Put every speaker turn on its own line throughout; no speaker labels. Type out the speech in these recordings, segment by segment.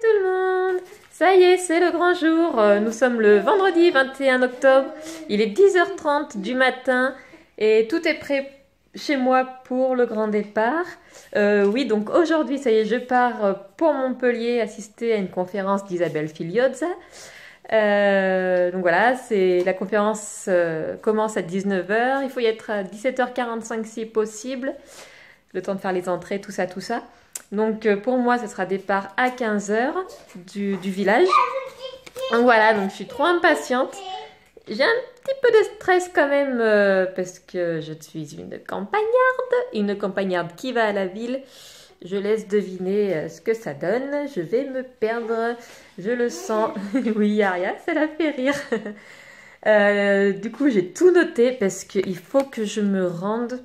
tout le monde! Ça y est, c'est le grand jour. Nous sommes le vendredi 21 octobre. Il est 10h30 du matin et tout est prêt chez moi pour le grand départ. Oui, donc aujourd'hui, ça y est, je pars pour Montpellier assister à une conférence d'Isabelle Filiozza. Donc voilà, la conférence commence à 19h. Il faut y être à 17h45 si possible. Le temps de faire les entrées, tout ça, tout ça. Donc pour moi, ce sera départ à 15h du village. Donc voilà, donc je suis trop impatiente. J'ai un petit peu de stress quand même parce que je suis une campagnarde qui va à la ville. Je laisse deviner ce que ça donne. Je vais me perdre, je le sens. Oui, Aria, ça la fait rire. Du coup, j'ai tout noté parce qu'il faut que je me rende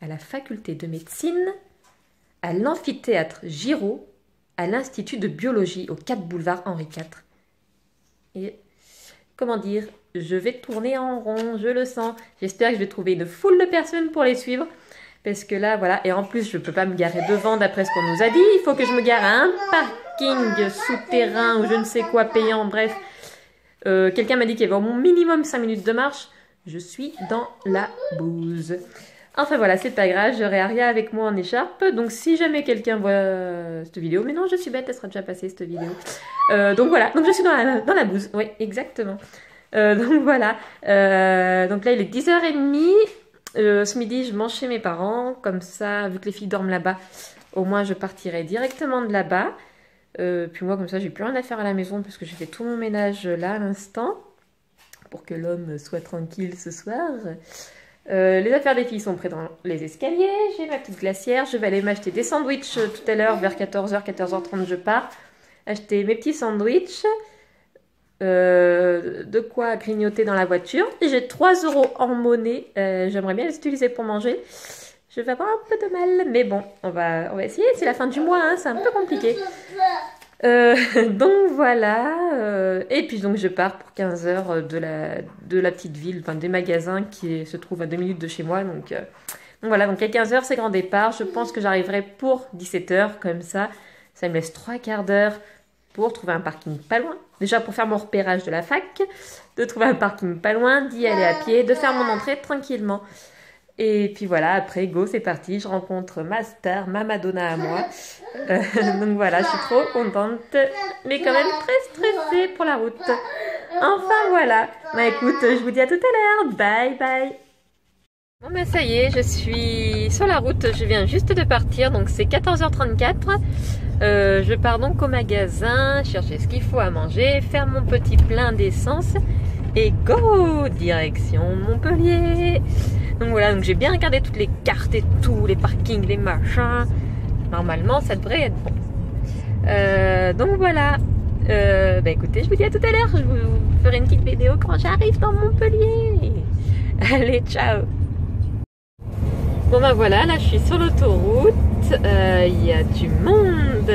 à la faculté de médecine, à l'amphithéâtre Giraud, à l'Institut de biologie au 4 boulevard Henri IV. Et comment dire, je vais tourner en rond, je le sens. J'espère que je vais trouver une foule de personnes pour les suivre. Parce que là, voilà, et en plus, je ne peux pas me garer devant d'après ce qu'on nous a dit. Il faut que je me gare à un parking souterrain ou je ne sais quoi payant, bref. Quelqu'un m'a dit qu'il y avait au minimum 5 minutes de marche. Je suis dans la bouse. Enfin voilà, c'est pas grave, j'aurai Aria avec moi en écharpe. Donc si jamais quelqu'un voit cette vidéo, mais non, je suis bête, elle sera déjà passée cette vidéo. Donc voilà, donc je suis dans la bouse, oui, exactement. Donc voilà, donc là il est 10h30. Ce midi, je mange chez mes parents, comme ça, vu que les filles dorment là-bas, au moins je partirai directement de là-bas. Puis moi, comme ça, j'ai plus rien à faire à la maison parce que j'ai fait tout mon ménage là à l'instant pour que l'homme soit tranquille ce soir. Les affaires des filles sont prêtes dans les escaliers. J'ai ma petite glacière. Je vais aller m'acheter des sandwichs tout à l'heure vers 14h, 14h30. Je pars acheter mes petits sandwichs. De quoi grignoter dans la voiture. J'ai 3 € en monnaie. J'aimerais bien les utiliser pour manger. Je vais avoir un peu de mal, mais bon, on va essayer. C'est la fin du mois, hein, c'est un peu compliqué. Donc voilà. Et puis donc je pars pour 15h de la petite ville, enfin des magasins qui se trouvent à 2 minutes de chez moi. Donc voilà, donc à 15h c'est grand départ. Je pense que j'arriverai pour 17h comme ça. Ça me laisse 3 quarts d'heure pour trouver un parking pas loin. Déjà pour faire mon repérage de la fac, de trouver un parking pas loin, d'y aller à pied, de faire mon entrée tranquillement. Et puis voilà, après, go, c'est parti. Je rencontre ma star, ma Madonna à moi. Donc voilà, je suis trop contente, mais quand même très stressée pour la route. Enfin voilà. Bah écoute, je vous dis à tout à l'heure. Bye bye. Bon bah ça y est, je suis sur la route. Je viens juste de partir, donc c'est 14h34. Je pars donc au magasin, chercher ce qu'il faut à manger, faire mon petit plein d'essence et go, direction Montpellier. Donc voilà, donc j'ai bien regardé toutes les cartes et tout, les parkings, les machins. Normalement, ça devrait être bon. Donc voilà. Bah écoutez, je vous dis à tout à l'heure. Je vous ferai une petite vidéo quand j'arrive dans Montpellier. Allez, ciao. Bon ben voilà, là je suis sur l'autoroute. Il y a du monde.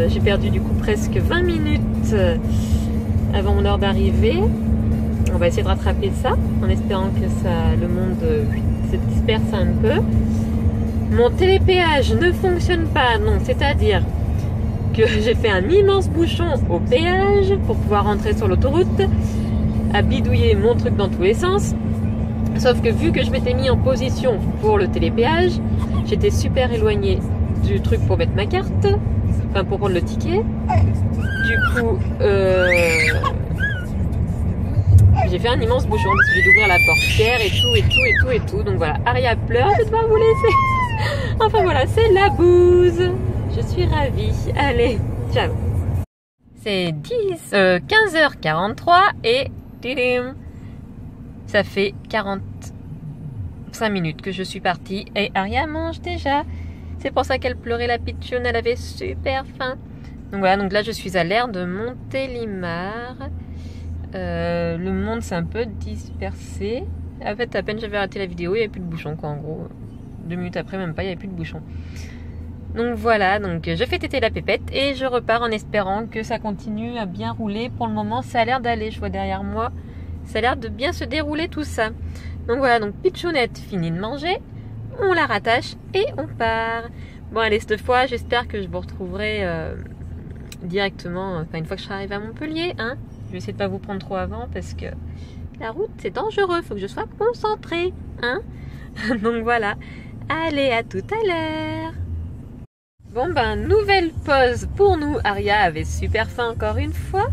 J'ai perdu du coup presque 20 minutes avant mon heure d'arrivée. On va essayer de rattraper ça en espérant que le monde se disperse un peu. Mon télépéage ne fonctionne pas, non, c'est-à-dire que j'ai fait un immense bouchon au péage pour pouvoir rentrer sur l'autoroute, à bidouiller mon truc dans tous les sens. Sauf que vu que je m'étais mis en position pour le télépéage, j'étais super éloignée du truc pour mettre ma carte, enfin pour prendre le ticket. Du coup, j'ai fait un immense bouchon parce que j'ai dû ouvrir la portière et tout. Donc voilà, Aria pleure, je dois vous laisser. Enfin voilà, c'est la bouse. Je suis ravie. Allez, ciao. C'est 15h43 et ça fait 45 minutes que je suis partie et Aria mange déjà. C'est pour ça qu'elle pleurait la pitchoune, elle avait super faim. Donc voilà, donc là je suis à l'aire de Montélimar. Le monde s'est un peu dispersé. En fait, à peine j'avais arrêté la vidéo, il n'y avait plus de bouchon quoi en gros. 2 minutes après, même pas, il n'y avait plus de bouchon. Donc voilà, donc je fais téter la pépette et je repars en espérant que ça continue à bien rouler. Pour le moment, ça a l'air d'aller, je vois derrière moi. Ça a l'air de bien se dérouler tout ça. Donc voilà, donc pitchounette finit de manger. On la rattache et on part. Bon allez, cette fois, j'espère que je vous retrouverai directement, enfin une fois que je serai arrivée à Montpellier, hein. Je vais essayer de pas vous prendre trop avant parce que la route c'est dangereux, faut que je sois concentrée, hein. Donc voilà, allez, à tout à l'heure. Bon ben, nouvelle pause pour nous. Aria avait super faim encore une fois.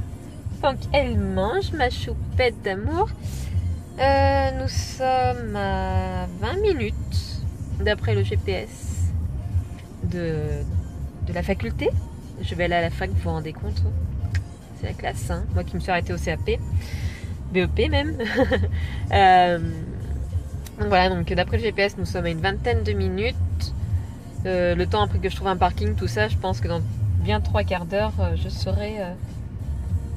Donc elle mange ma choupette d'amour. Nous sommes à 20 minutes d'après le GPS de la faculté. Je vais aller à la fac, vous vous rendez compte? C'est la classe, hein. Moi qui me suis arrêtée au CAP, BEP même. Donc voilà, donc d'après le GPS, nous sommes à une vingtaine de minutes. Le temps après que je trouve un parking, tout ça, je pense que dans bien 3/4 d'heure, je serai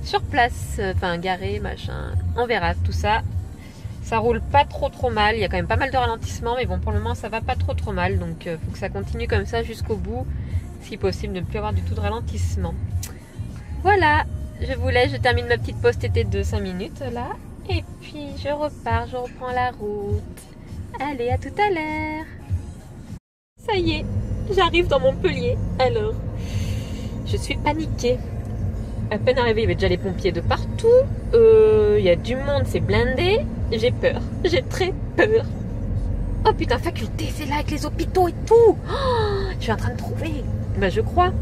sur place, enfin garé, machin. On verra tout ça. Ça roule pas trop mal, il y a quand même pas mal de ralentissements, mais bon, pour le moment ça va pas trop mal, donc faut que ça continue comme ça jusqu'au bout, si possible, ne plus avoir du tout de ralentissement. Voilà, je vous laisse, je termine ma petite pause TT de 5 minutes là, et puis je repars, je reprends la route. Allez, à tout à l'heure. Ça y est, j'arrive dans Montpellier. Alors, je suis paniquée. À peine arrivée, il y avait déjà les pompiers de partout. Il y a du monde, c'est blindé. J'ai peur, j'ai très peur. Oh putain, faculté, c'est là avec les hôpitaux et tout. Oh, je suis en train de trouver. Ben je crois.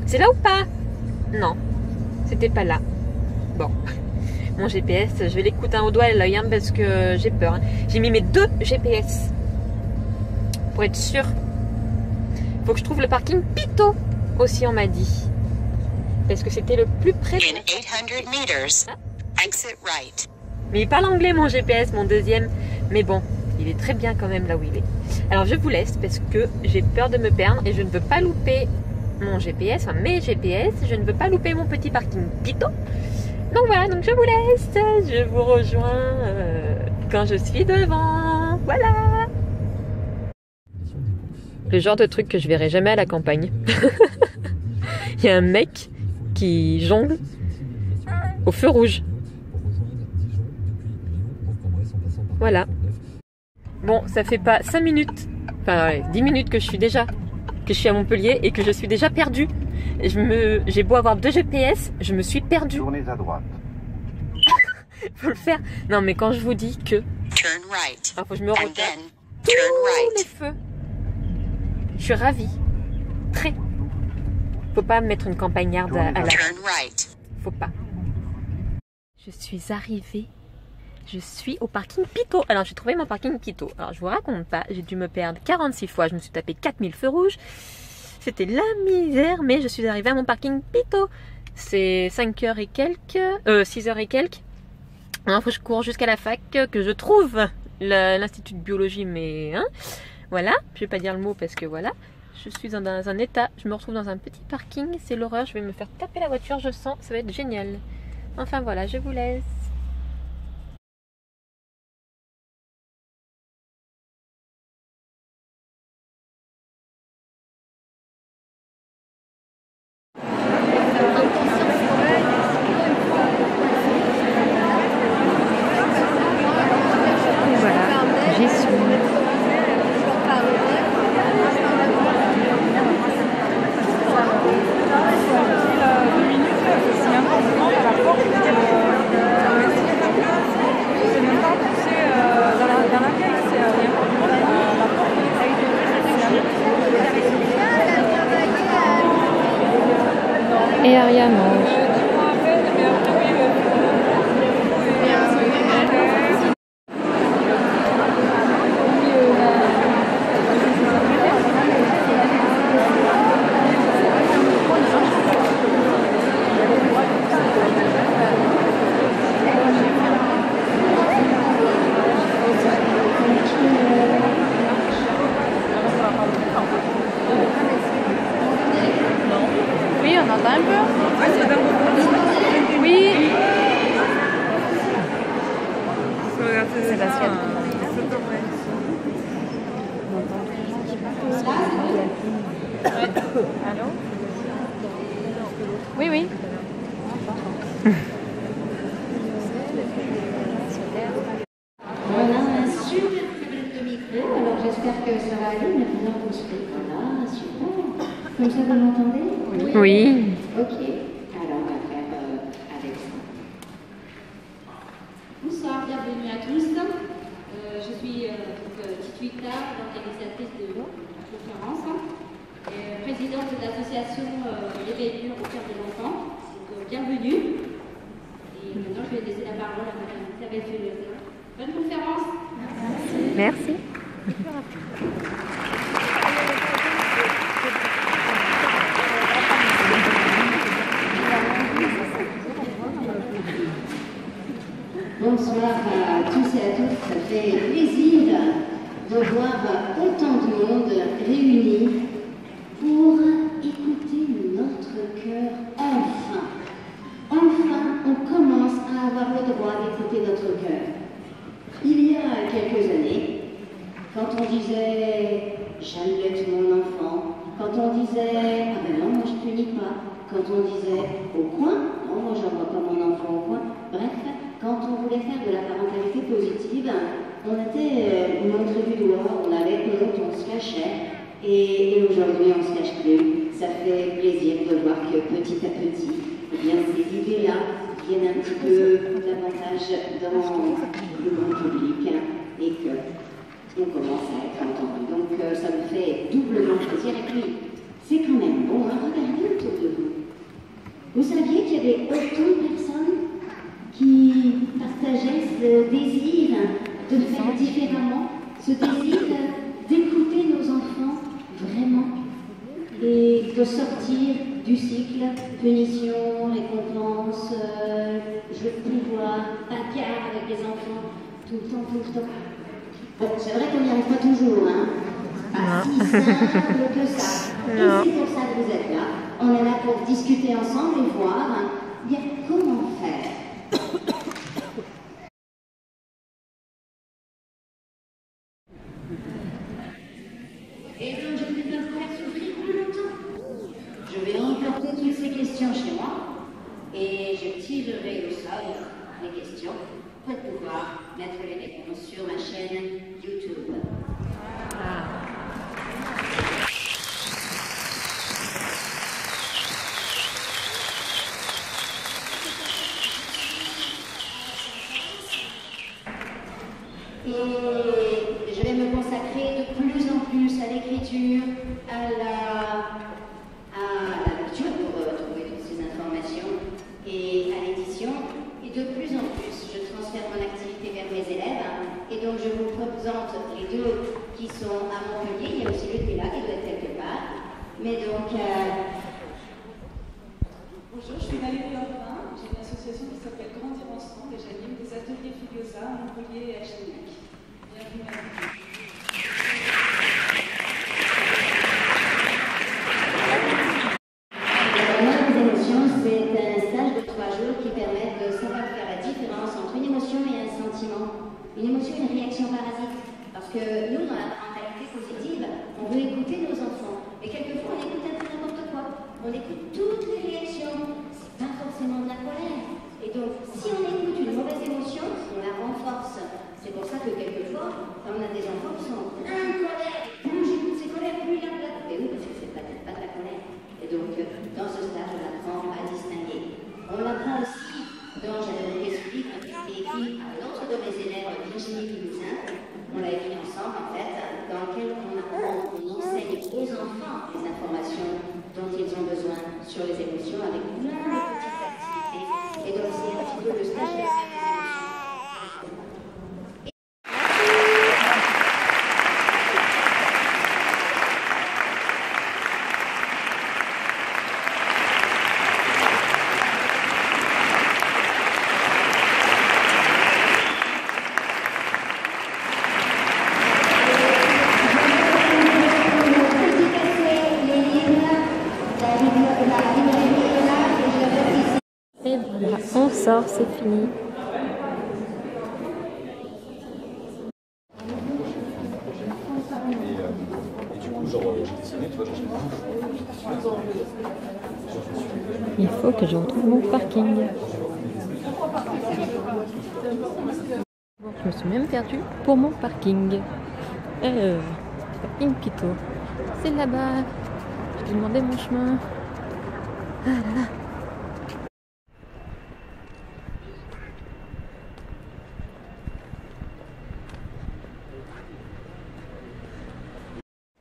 C'est là ou pas? Non, c'était pas là. Bon, mon GPS, je vais l'écouter au doigt et à l'œil hein, parce que j'ai peur. Hein. J'ai mis mes 2 GPS pour être sûr. Faut que je trouve le parking Pito aussi, on m'a dit. Parce que c'était le plus près de...
In 800 meters, exit right.
Mais il parle anglais mon GPS, mon deuxième. Mais bon, il est très bien quand même là où il est. Alors je vous laisse parce que j'ai peur de me perdre et je ne veux pas louper mon GPS, enfin mes GPS. Je ne veux pas louper mon petit parking Pito. Donc voilà, donc je vous laisse. Je vous rejoins quand je suis devant. Voilà. Le genre de truc que je verrai jamais à la campagne. Il y a un mec qui jongle au feu rouge. Voilà. Bon, ça fait pas 5 minutes, enfin ouais, 10 minutes que je suis à Montpellier et que je suis déjà perdue. J'ai beau avoir 2 GPS, je me suis perdue.
Tournez à droite.
Faut le faire. Non mais quand je vous dis que...
Turn right.
Faut que je me
And
retape
then
tous
turn
les
right.
feux. Je suis ravie. Très. Faut pas mettre une campagnarde à la...
Turn right.
Faut pas. Je suis arrivée. Je suis au parking Pito. Alors j'ai trouvé mon parking Pito. Alors je vous raconte pas. J'ai dû me perdre 46 fois. Je me suis tapé 4000 feux rouges. C'était la misère. Mais je suis arrivée à mon parking Pito. C'est 5h et quelques. 6h et quelques. Alors faut que je cours jusqu'à la fac. Que je trouve l'institut de biologie. Mais hein. Voilà. Je vais pas dire le mot parce que voilà. Je suis dans un état. Je me retrouve dans un petit parking. C'est l'horreur. Je vais me faire taper la voiture. Je sens. Ça va être génial. Enfin voilà. Je vous laisse. Et Aria mange.
Oui, on entend un peu. Oui. C'est la sienne. Allô? Oui, oui.
Voilà un super public de micro, alors j'espère que ça va aller maintenant pour ce voilà, super. Comme ça vous m'entendez?
Oui.
Ok. présidente de l'association Éveillure au cœur de l'enfant. Donc, bienvenue. Et maintenant, je vais laisser la parole à Madame Isabelle Féliosa. Bonne conférence.
Merci.
Bonsoir à tous et à toutes. Ça fait plaisir de voir autant de monde réuni pour écouter notre cœur enfin. Enfin, on commence à avoir le droit d'écouter notre cœur. Il y a quelques années, quand on disait « j'allais mon enfant », quand on disait « ah ben non, moi je punis pas », quand on disait « au coin », non, moi j'envoie pas mon enfant au coin, bref, quand on voulait faire de la parentalité positive, on était montré du doigt, on avait honte, on se cachait, et aujourd'hui on se cache plus. Ça fait plaisir de voir que petit à petit, eh bien, ces idées-là viennent un petit peu davantage dans le grand public et qu'on commence à être entendu. Donc ça me fait doublement plaisir. Et puis, c'est quand même bon, hein, regardez autour de vous. Vous saviez qu'il y avait autant de personnes qui partageaient ce désir de faire différemment, ce désir d'écouter nos enfants vraiment et de sortir du cycle punition, récompense, jeu de pouvoir, bagarre avec les enfants, tout le temps. Bon, c'est vrai qu'on n'y arrive pas toujours, hein. Pas si simple que ça. Et c'est pour ça que vous êtes là. On est là pour discuter ensemble et voir bien comment faire. Et donc, je ne vais pas vous faire souffrir plus longtemps. Je vais emporter toutes ces questions chez moi et je tirerai au sol les questions pour pouvoir mettre les réponses sur ma chaîne YouTube. Et je vais me consacrer de plus en plus à l'écriture, à la lecture pour trouver toutes ces informations et à l'édition. Et de plus en plus, je transfère mon activité vers mes élèves. Et donc, je vous présente les deux qui sont à Montpellier. Il y a aussi le qui est là, qui doit être quelque part. Mais donc...
Bonjour, je suis Valérie Orpin. J'ai une association qui s'appelle Grandir Ensemble et j'anime des ateliers Fibiosa à Montpellier et à Gignac. Bienvenue à vous.
C'est un stage de 3 jours qui permet de savoir faire la différence entre une émotion et un sentiment. Une émotion et une réaction parasite. Parce que nous, dans la parentalité positive, on veut écouter nos enfants. Mais quelquefois, on écoute un peu n'importe quoi. On écoute toutes les réactions. C'est pas forcément de la colère. Et donc, si on écoute une mauvaise émotion, on la renforce. C'est pour ça que quelquefois, quand on a des enfants qui sont plein de colère, plus j'écoute ces colères, plus il a de la colère. Mais oui, parce que c'est peut-être pas de la colère. Et donc, dans ce stage, on apprend à distinguer. On l'apprend aussi dans j'avais écrit ce livre qui est écrit à l'autre de mes élèves, Virginie Toulousain. On l'a écrit ensemble, en fait, dans lequel on apprend, on enseigne aux enfants les informations dont ils ont besoin sur les émotions avec plein de petites activités. Et donc, c'est un petit peu le stage de
Et voilà, on sort, c'est fini.
Et du coup, genre, j'ai dessiné, tu vois,
Il faut que je retrouve mon parking. Bon, je me suis même perdue pour mon parking. Parking Pito. C'est là-bas. Je vais demander mon chemin. Ah là là.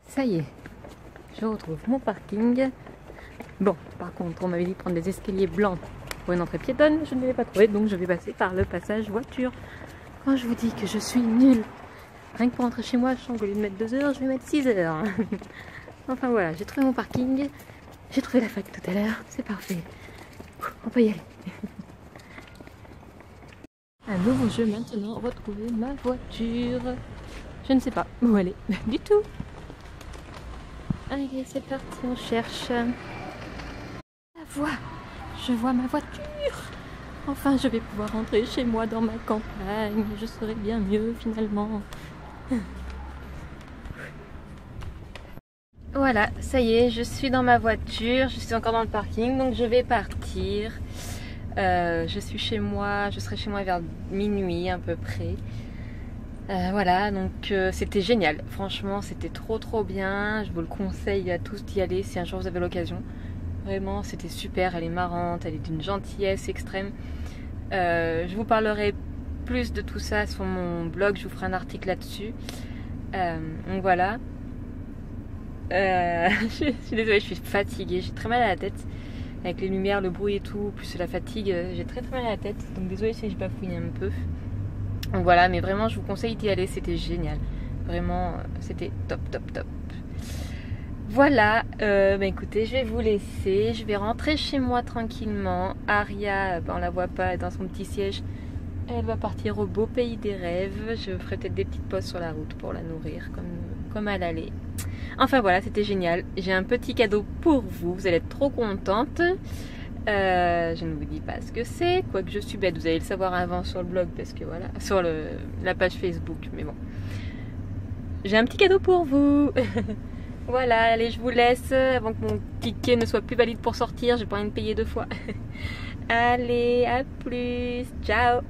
Ça y est, je retrouve mon parking. Bon, par contre, on m'avait dit de prendre des escaliers blancs pour une entrée piétonne. Je ne l'ai pas trouvé, donc je vais passer par le passage voiture. Quand je vous dis que je suis nulle, rien que pour rentrer chez moi, je sens qu'au lieu de mettre 2 heures, je vais mettre 6 heures. Enfin voilà, j'ai trouvé mon parking. J'ai trouvé la fac tout à l'heure, c'est parfait. On peut y aller. Un nouveau jeu maintenant, retrouver ma voiture. Je ne sais pas où elle est du tout. Allez, c'est parti, on cherche. La voie, je vois ma voiture. Enfin, je vais pouvoir rentrer chez moi dans ma campagne. Je serai bien mieux finalement. Voilà, ça y est, je suis dans ma voiture. Je suis encore dans le parking, donc je vais partir. Je suis chez moi, je serai chez moi vers minuit à peu près. Voilà, donc c'était génial. Franchement, c'était trop bien. Je vous le conseille à tous d'y aller si un jour vous avez l'occasion. Vraiment, c'était super. Elle est marrante, elle est d'une gentillesse extrême. Je vous parlerai plus de tout ça sur mon blog. Je vous ferai un article là-dessus. Donc voilà. Je suis désolée, je suis fatiguée. J'ai très mal à la tête. Avec les lumières, le bruit et tout, plus la fatigue, j'ai très mal à la tête. Donc désolée si je bafouille un peu. Donc voilà, mais vraiment je vous conseille d'y aller, c'était génial. Vraiment, c'était top. Voilà, bah écoutez, je vais vous laisser. Je vais rentrer chez moi tranquillement. Aria, on la voit pas dans son petit siège. Elle va partir au beau pays des rêves. Je ferai peut-être des petites pauses sur la route pour la nourrir comme elle allait. Enfin voilà, c'était génial. J'ai un petit cadeau pour vous. Vous allez être trop contente. Je ne vous dis pas ce que c'est. Quoique je suis bête, vous allez le savoir avant sur le blog. Parce que voilà, sur la page Facebook. Mais bon. J'ai un petit cadeau pour vous. Voilà, allez, je vous laisse. Avant que mon ticket ne soit plus valide pour sortir. J'ai pas envie de payer 2 fois. Allez, à plus. Ciao.